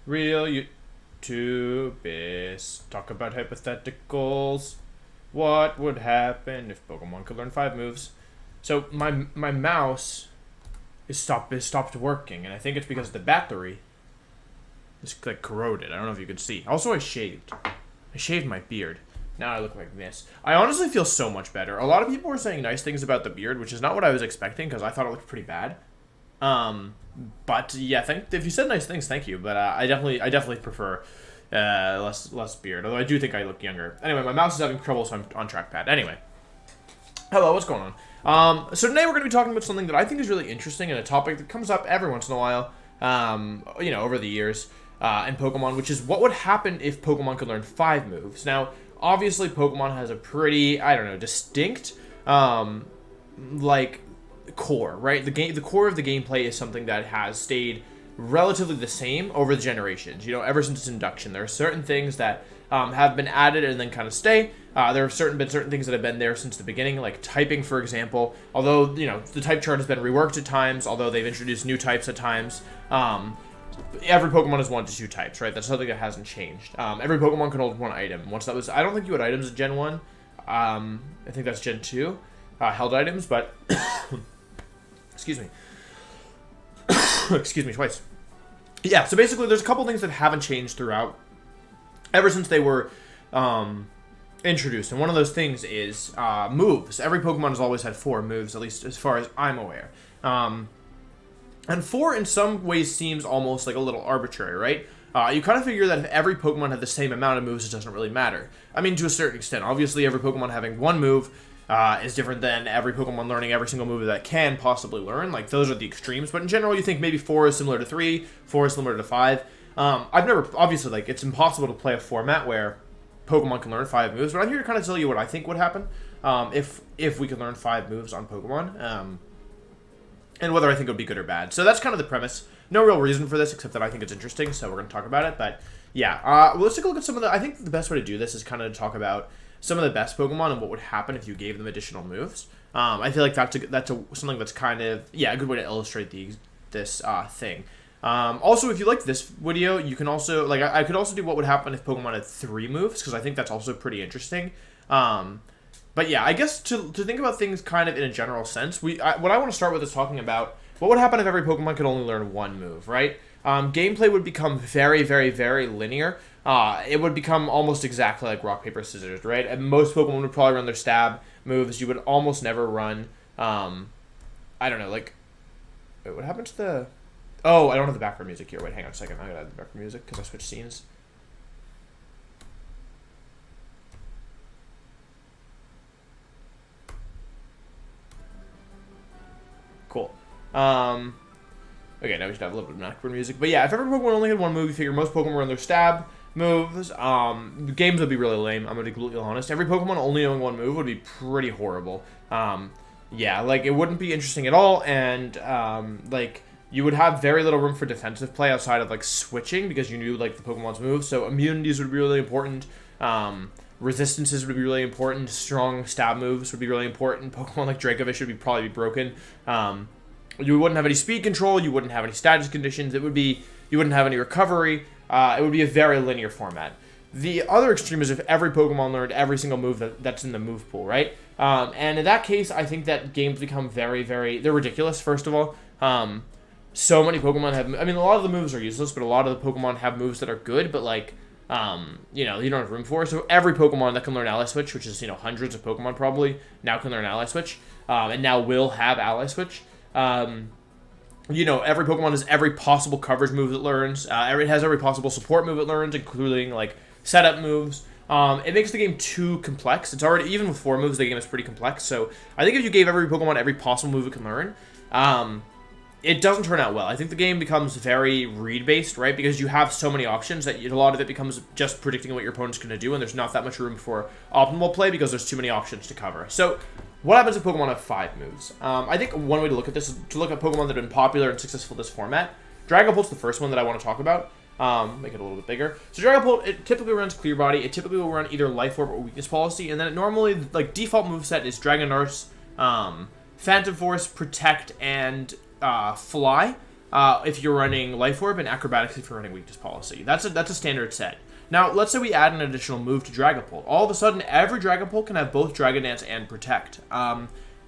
Real YouTubers talk about hypotheticals. What would happen if Pokemon could learn 5 moves? So my mouse is stopped working, and I think it's because the battery is like corroded. I don't know if you can see. Also, I shaved my beard. Now I look like this. I honestly feel so much better. A lot of people were saying nice things about the beard, which is not what I was expecting because I thought it looked pretty bad. But yeah, if you said nice things, thank you. But I definitely prefer less beard. Although I do think I look younger. Anyway, my mouse is having trouble, so I'm on trackpad. Anyway, hello, what's going on? So today we're going to be talking about something that I think is really interesting and a topic that comes up every once in a while. Over the years in Pokemon, which is what would happen if Pokemon could learn 5 moves. Now, obviously, Pokemon has a pretty, distinct, core, right? The core of the gameplay is something that has stayed relatively the same over the generations. Ever since its induction, there are certain things that have been added and then kind of stay. There have been certain things that have been there since the beginning, like typing, for example. Although the type chart has been reworked at times, although they've introduced new types at times. Every Pokemon is 1 to 2 types, right? That's something that hasn't changed. Every Pokemon can hold 1 item. I don't think you had items at Gen 1. I think that's Gen 2. Held items, but excuse me. Excuse me twice. Yeah, so basically there's a couple things that haven't changed throughout ever since they were introduced. And one of those things is moves. Every Pokemon has always had 4 moves, at least as far as I'm aware. And 4 in some ways seems almost like a little arbitrary, right? You kind of figure that if every Pokemon had the same amount of moves, it doesn't really matter. I mean, to a certain extent. Obviously, every Pokemon having 1 move is different than every Pokemon learning every single move that can possibly learn. Like, those are the extremes. But in general, you think maybe 4 is similar to 3, 4 is similar to 5. Obviously, it's impossible to play a format where Pokemon can learn 5 moves. But I'm here to kind of tell you what I think would happen if we could learn 5 moves on Pokemon. And whether I think it would be good or bad. So that's kind of the premise. No real reason for this, except that I think it's interesting, so we're going to talk about it. But, yeah. Let's take a look at some of the... I think the best way to do this is kind of to talk about some of the best Pokemon and what would happen if you gave them additional moves. I feel like that's something that's kind of... Yeah, a good way to illustrate this thing. Also, if you like this video, you can also... I could also do what would happen if Pokemon had 3 moves, because I think that's also pretty interesting. But yeah, I guess to think about things kind of in a general sense, what I want to start with is talking about what would happen if every Pokemon could only learn 1 move, right? Gameplay would become very, very, very linear. It would become almost exactly like rock, paper, scissors, right? And most Pokemon would probably run their stab moves. You would almost never run, wait, what happened to the... Oh, I don't have the background music here. Wait, hang on a second. I gotta add the background music because I switched scenes. Cool. Okay, now we should have a little bit of background music. But yeah, if every Pokemon only had 1 move, you figure most Pokemon run their stab moves. The games would be really lame, I'm going to be completely honest. Every Pokemon only knowing 1 move would be pretty horrible. Yeah, it wouldn't be interesting at all, and, you would have very little room for defensive play outside of, switching, because you knew, the Pokemon's moves. So immunities would be really important. Resistances would be really important. Strong stab moves would be really important. Pokemon like Dracovish would probably be broken. You wouldn't have any speed control. You wouldn't have any status conditions. You wouldn't have any recovery. It would be a very linear format. The other extreme is if every Pokemon learned every single move that's in the move pool, right? And in that case, I think that games become very, very... They're ridiculous, first of all. So many Pokemon have... I mean, a lot of the moves are useless, but a lot of the Pokemon have moves that are good, but, you don't have room for. So every Pokemon that can learn Ally Switch, which is, hundreds of Pokemon probably, now can learn Ally Switch, and now will have Ally Switch. Every Pokemon has every possible coverage move it learns. It has every possible support move it learns, including, setup moves. It makes the game too complex. It's already... Even with 4 moves, the game is pretty complex. So I think if you gave every Pokemon every possible move it can learn, it doesn't turn out well. I think the game becomes very read-based, right? Because you have so many options that a lot of it becomes just predicting what your opponent's going to do, and there's not that much room for optimal play because there's too many options to cover. So, what happens if Pokemon have 5 moves? I think one way to look at this is to look at Pokemon that have been popular and successful in this format. Dragapult's the first one that I want to talk about. Make it a little bit bigger. So Dragapult, it typically runs Clear Body. It typically will run either Life Orb or Weakness Policy, and then it normally, default moveset is Dragonarse, Phantom Force, Protect, and Fly. if you're running Life Orb, and Acrobatics if you're running Weakness Policy. That's a standard set. Now, let's say we add an additional move to Dragapult. All of a sudden, every Dragapult can have both Dragon Dance and Protect.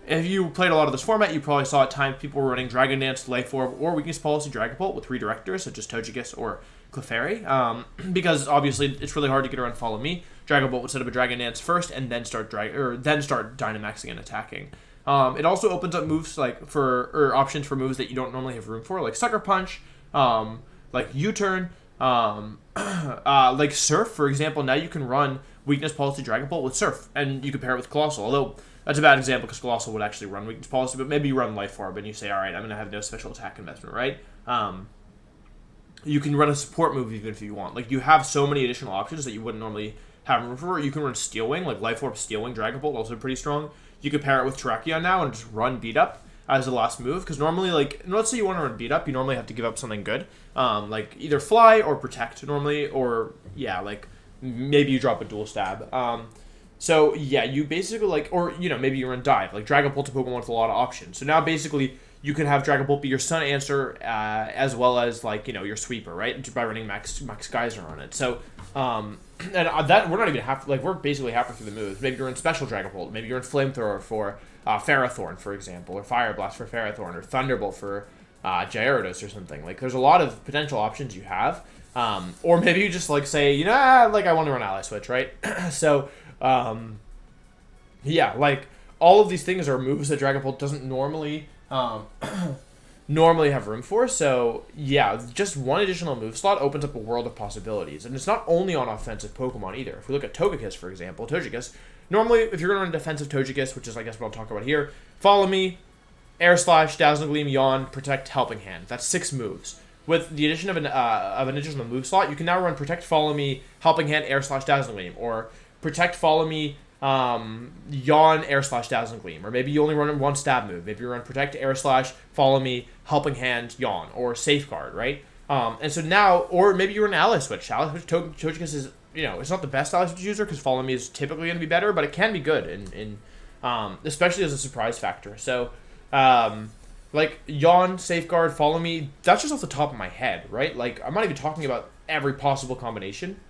If you played a lot of this format, you probably saw at times people were running Dragon Dance, Life Orb, or Weakness Policy Dragapult with redirectors, such as Togekiss or Clefairy, because obviously it's really hard to get around Follow Me. Dragapult would set up a Dragon Dance first, and then start Dynamaxing and attacking. It also opens up moves or options for moves that you don't normally have room for, like Sucker Punch, like U-Turn, like Surf, for example. Now you can run Weakness Policy Dragapult with Surf, and you can pair it with Colossal. Although that's a bad example because Colossal would actually run Weakness Policy, but maybe you run Life Orb and you say, all right, I'm going to have no special attack investment, right? You can run a support move even if you want. Like, you have so many additional options that you wouldn't normally have room for. You can run Steel Wing, like Life Orb, Steel Wing, Dragapult, also pretty strong. You could pair it with Terrakion now and just run Beat Up as the last move, because normally, like, let's say you want to run Beat Up, you normally have to give up something good, like either Fly or Protect normally, or, yeah, like, maybe you drop a Dual Stab. So, yeah, you basically, like, or, you know, maybe you run Dive. Like, Dragapult's a Pokemon with a lot of options. So now, basically, you can have Dragapult be your Sun Answer, as well as, like, you know, your Sweeper, right? By running Max Geyser on it. So, and that, we're not even we're basically halfway through the moves. Maybe you're in Special Dragapult. Maybe you're in Flamethrower for Ferrothorn, for example, or Fire Blast for Ferrothorn, or Thunderbolt for Gyarados or something. Like, there's a lot of potential options you have. Or maybe you just, like, say, you know, like, I want to run Ally Switch, right? So, yeah, like, all of these things are moves that Dragapult doesn't normally have room for. So, yeah, just one additional move slot opens up a world of possibilities. And it's not only on offensive Pokemon either. If we look at Togekiss, for example, normally, if you're going to run defensive Togekiss, which is, I guess, what I'll talk about here, Follow Me, Air Slash, Dazzling Gleam, Yawn, Protect, Helping Hand. That's 6 moves. With the addition of an additional move slot, you can now run Protect, Follow Me, Helping Hand, Air Slash, Dazzling Gleam, or Protect, Follow Me, Yawn, Air Slash, Dazzling Gleam. Or maybe you only run one stab move. Maybe you run Protect, Air Slash, Follow Me, Helping Hand, Yawn, or Safeguard, right? And so now, or maybe you run Ally Switch. Ally Switch, Togekiss is, you know, it's not the best Ally Switch user because Follow Me is typically going to be better, but it can be good, in especially as a surprise factor. So, like, Yawn, Safeguard, Follow Me, that's just off the top of my head, right? Like, I'm not even talking about every possible combination.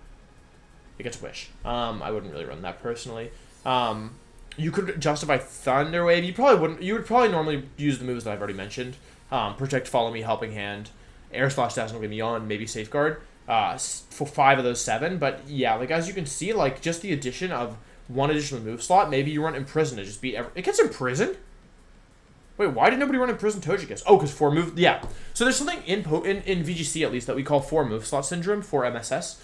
It gets Wish. I wouldn't really run that personally. You could justify Thunder Wave. You probably wouldn't. You would probably normally use the moves that I've already mentioned. Protect, Follow Me, Helping Hand, Air Slash, Dazzling Gleam, Yawn, maybe Safeguard. For 5 of those 7. But yeah, like, as you can see, like, just the addition of one additional move slot. Maybe you run Imprison to just beat it gets Imprison? Wait, why did nobody run Imprison Togekiss? Oh, because 4 move. Yeah. So there's something in VGC at least that we call 4 move slot syndrome, 4 MSS.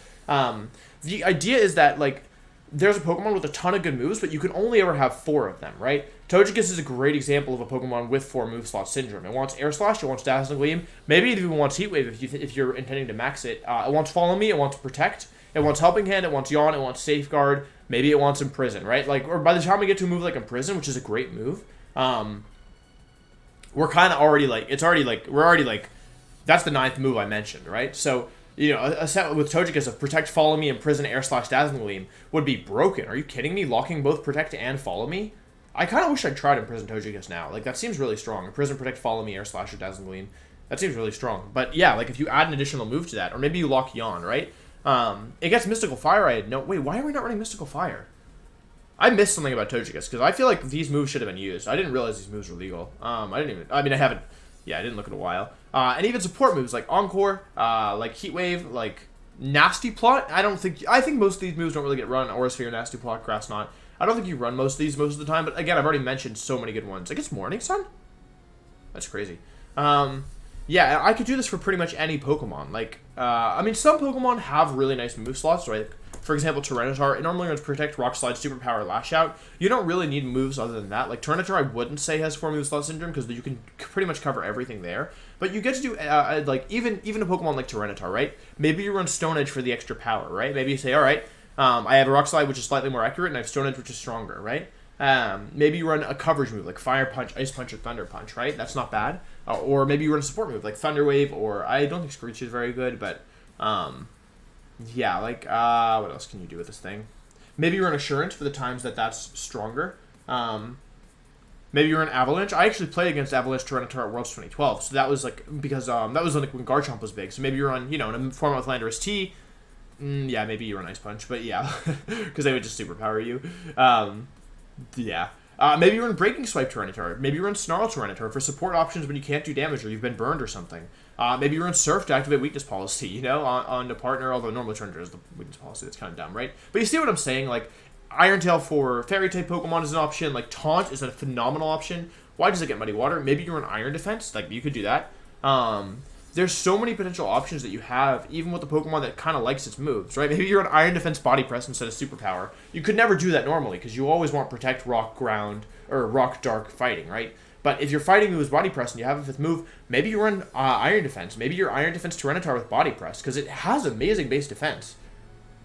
The idea is that, like, there's a Pokemon with a ton of good moves, but you can only ever have 4 of them, right? Togekiss is a great example of a Pokemon with 4 move slot syndrome. It wants Air Slash, it wants Dazzling Gleam, maybe it even wants Heat Wave if you're intending to max it. It wants Follow Me, it wants Protect, it wants Helping Hand, it wants Yawn, it wants Safeguard, maybe it wants Imprison, right? Like, or by the time we get to a move like Imprison, which is a great move, we're kind of already, like, that's the 9th move I mentioned, right? So, you know, a set with Togekiss of Protect, Follow Me, Imprison, Air Slash, Dazzling Gleam would be broken. Are you kidding me? Locking both Protect and Follow Me? I kind of wish I'd tried Imprison Togekiss now. Like, that seems really strong. Imprison, Protect, Follow Me, Air Slash, or Dazzling Gleam. That seems really strong. But yeah, like, if you add an additional move to that, or maybe you lock Yawn, right? It gets Mystical Fire. Wait, why are we not running Mystical Fire? I missed something about Togekiss, because I feel like these moves should have been used. I didn't realize these moves were legal. I didn't look in a while. And even support moves like Encore, like Heat Wave, like Nasty Plot. I think most of these moves don't really get run. Aura Sphere, Nasty Plot, Grass Knot. I don't think you run most of these most of the time, but again, I've already mentioned so many good ones. I guess Morning Sun? That's crazy. Yeah, I could do this for pretty much any Pokemon. Like, I mean, some Pokemon have really nice move slots, right? For example, Tyranitar, it normally runs Protect, Rock Slide, Superpower, Lash Out. You don't really need moves other than that. Like, Tyranitar, I wouldn't say has 4 move slot syndrome, because you can pretty much cover everything there. But you get to do, like, even a Pokemon like Tyranitar, right? Maybe you run Stone Edge for the extra power, right? Maybe you say, alright, I have a Rock Slide, which is slightly more accurate, and I have Stone Edge, which is stronger, right? Maybe you run a coverage move, like Fire Punch, Ice Punch, or Thunder Punch, right? That's not bad. Or maybe you run a support move, like Thunder Wave, or I don't think Screech is very good, but, yeah, like, what else can you do with this thing? Maybe you run Assurance for the times that's stronger. Maybe Maybe you're an Avalanche. I actually played against Avalanche Tyranitar at Worlds 2012, so that was like because that was like when Garchomp was big. So maybe you're on in a format with Landorus T. Yeah, maybe you're on Ice Punch, but yeah, because they would just superpower you. Yeah. Maybe you're in Breaking Swipe Tyranitar. Maybe you're in Snarl Tyranitar for support options when you can't do damage or you've been burned or something. Maybe you're in Surf to activate weakness policy, on the partner, although normally Tyranitar is the weakness policy. That's kind of dumb, right? But you see what I'm saying? Like, Iron Tail for Fairy-type Pokemon is an option. Like, Taunt is a phenomenal option. Why does it get Muddy Water? Maybe you're in Iron Defense. Like, you could do that. There's so many potential options that you have, even with the Pokemon that kind of likes its moves, right? Maybe you're an Iron Defense Body Press instead of Superpower. You could never do that normally, because you always want Protect, Rock, Ground, or Rock, Dark fighting, right? But if your fighting move is Body Press and you have a fifth move, maybe you're in Iron Defense. Maybe you're Iron Defense Tyranitar with Body Press, because it has amazing base defense.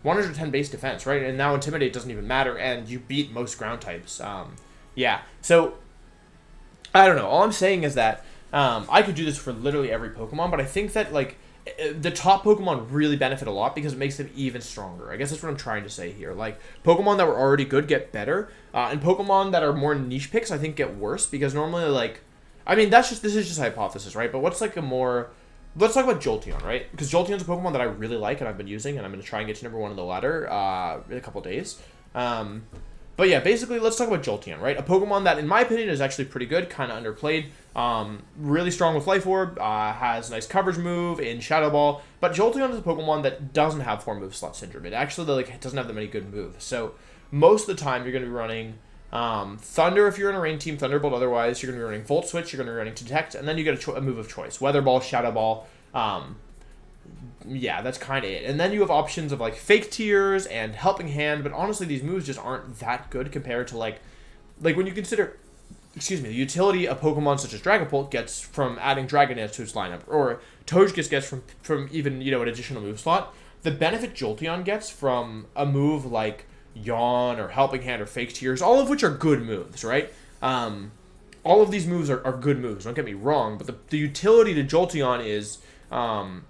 110 base defense, right? And now Intimidate doesn't even matter, and you beat most ground types. Yeah, so, I don't know. All I'm saying is that I could do this for literally every Pokemon, but I think that, like, the top Pokemon really benefit a lot because it makes them even stronger. I guess that's what I'm trying to say here. Like, Pokemon that were already good get better, and Pokemon that are more niche picks, I think, get worse, because normally, like, I mean, this is just a hypothesis, right? But what's, like, let's talk about Jolteon, right? Because Jolteon's a Pokemon that I really like and I've been using, and I'm going to try and get to number 1 on the ladder in a couple days. But yeah, basically, let's talk about Jolteon, right? A Pokemon that, in my opinion, is actually pretty good, kind of underplayed. Really strong with Life Orb, has a nice coverage move in Shadow Ball, but Jolteon is a Pokemon that doesn't have 4-move slot syndrome. It actually doesn't have that many good moves. So most of the time, you're going to be running Thunder if you're in a Rain Team, Thunderbolt otherwise. You're going to be running Volt Switch, you're going to be running Detect, and then you get a move of choice. Weather Ball, Shadow Ball, yeah, that's kind of it. And then you have options of, like, Fake Tears and Helping Hand, but honestly, these moves just aren't that good compared to, like when you consider, the utility a Pokemon such as Dragapult gets from adding Dragon Dance to its lineup, or Togekiss gets from even, an additional move slot. The benefit Jolteon gets from a move like Yawn or Helping Hand or Fake Tears, all of which are good moves, right? All of these moves are good moves, don't get me wrong, but the utility to Jolteon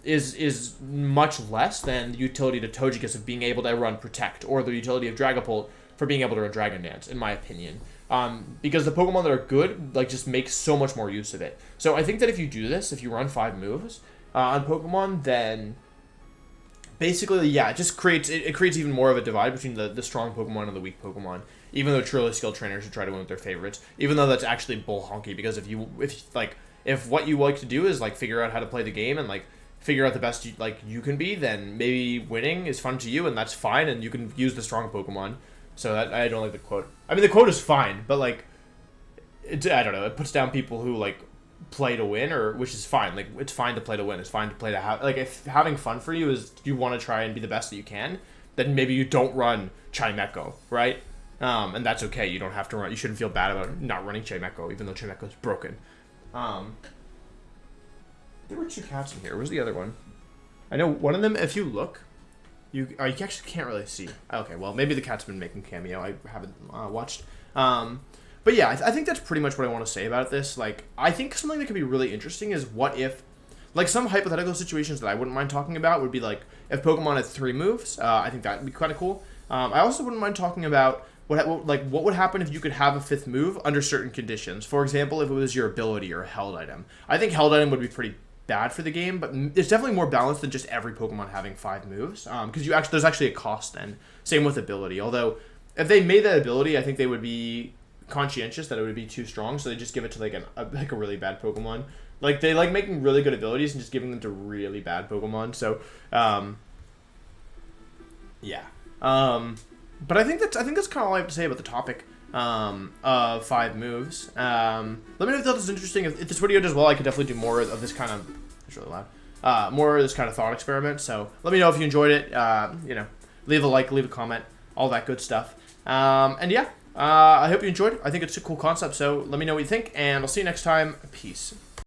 is much less than the utility to Togekiss of being able to run Protect, or the utility of Dragapult for being able to run Dragon Dance, in my opinion. Because the Pokemon that are good, like, just make so much more use of it. So I think that if you do this, if you run 5 moves on Pokemon, then basically, yeah, it just creates even more of a divide between the strong Pokemon and the weak Pokemon. Even though truly skilled trainers should try to win with their favorites, even though that's actually bull honky, because if what you like to do is, like, figure out how to play the game and, like, figure out the best you can be, then maybe winning is fun to you, and that's fine, and you can use the strong Pokemon. So I don't like the quote. I mean, the quote is fine, but, like, I don't know. It puts down people who, like, play to win, which is fine. Like, it's fine to play to win. It's fine to play to have, like, if having fun for you is you want to try and be the best that you can, then maybe you don't run Chimecho, right? And that's okay. You don't have to run. You shouldn't feel bad about not running Chimecho, even though Chimecho is broken. There were 2 cats in here. Where's the other one? I know one of them, if you look, you actually can't really see. Okay, well, maybe the cat's been making cameo. I haven't watched. But yeah, I think that's pretty much what I want to say about this. Like, I think something that could be really interesting is what if, like, some hypothetical situations that I wouldn't mind talking about would be, like, if Pokemon had 3 moves. I think that would be kind of cool. I also wouldn't mind talking about what would happen if you could have a 5th move under certain conditions. For example, if it was your ability or a held item. I think held item would be pretty bad for the game, but it's definitely more balanced than just every Pokemon having 5 moves. Because there's actually a cost then. Same with ability. Although, if they made that ability, I think they would be conscientious that it would be too strong, so they just give it to, like, a really bad Pokemon. Like, they like making really good abilities and just giving them to really bad Pokemon. So, yeah. But I think that's kind of all I have to say about the topic of 5 moves. Let me know if that was interesting. If this video does well, I could definitely do more of this kind of. It's really loud. More of this kind of thought experiment. So let me know if you enjoyed it. Leave a like, leave a comment, all that good stuff. And yeah, I hope you enjoyed it. I think it's a cool concept. So let me know what you think, and I'll see you next time. Peace.